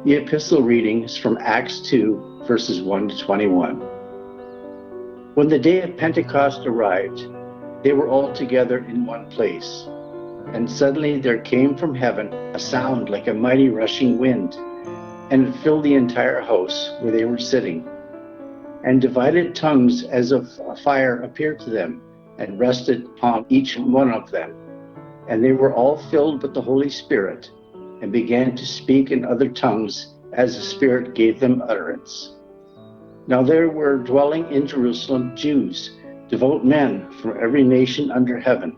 The Epistle Reading is from Acts 2, verses 1 to 21. When the day of Pentecost arrived, they were all together in one place. And suddenly there came from heaven a sound like a mighty rushing wind, and it filled the entire house where they were sitting. And divided tongues as of a fire appeared to them, and rested upon each one of them. And they were all filled with the Holy Spirit, and began to speak in other tongues as the Spirit gave them utterance. Now there were dwelling in Jerusalem Jews, devout men from every nation under heaven.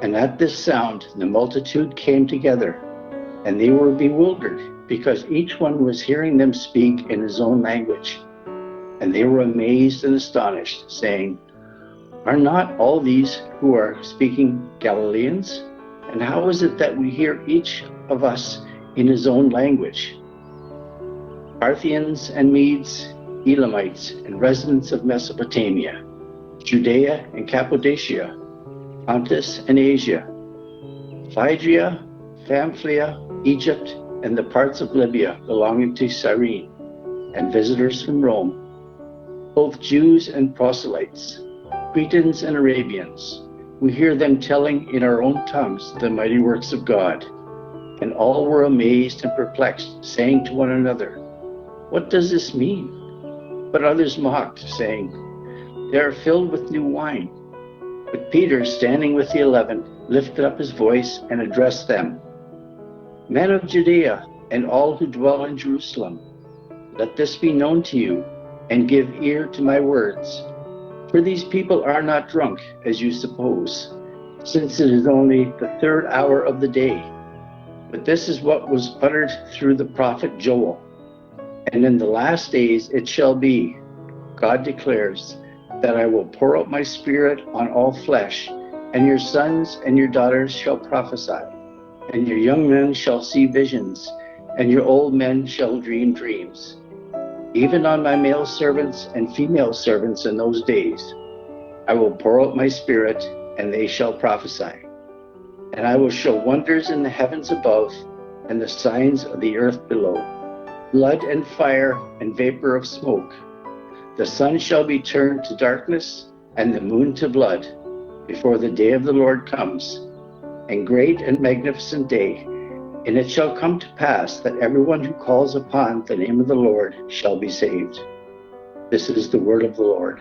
And at this sound the multitude came together, and they were bewildered, because each one was hearing them speak in his own language. And they were amazed and astonished, saying, "Are not all these who are speaking Galileans? And how is it that we hear each of us in his own language?" Parthians and Medes, Elamites, and residents of Mesopotamia, Judea and Cappadocia, Pontus and Asia, Phrygia, Pamphylia, Egypt, and the parts of Libya belonging to Cyrene, and visitors from Rome, both Jews and proselytes, Cretans and Arabians. We hear them telling in our own tongues the mighty works of God. And all were amazed and perplexed, saying to one another, "What does this mean?" But others mocked, saying, "They are filled with new wine." But Peter, standing with the 11, lifted up his voice and addressed them, "Men of Judea, and all who dwell in Jerusalem, let this be known to you, and give ear to my words. For these people are not drunk, as you suppose, since it is only the third hour of the day. But this is what was uttered through the prophet Joel. And in the last days it shall be, God declares, that I will pour out my Spirit on all flesh, and your sons and your daughters shall prophesy, and your young men shall see visions, and your old men shall dream dreams. Even on my male servants and female servants in those days, I will pour out my Spirit, and they shall prophesy. And I will show wonders in the heavens above, and the signs of the earth below, blood and fire and vapor of smoke. The sun shall be turned to darkness, and the moon to blood, before the day of the Lord comes, and great and magnificent day. And it shall come to pass that everyone who calls upon the name of the Lord shall be saved. This is the word of the Lord.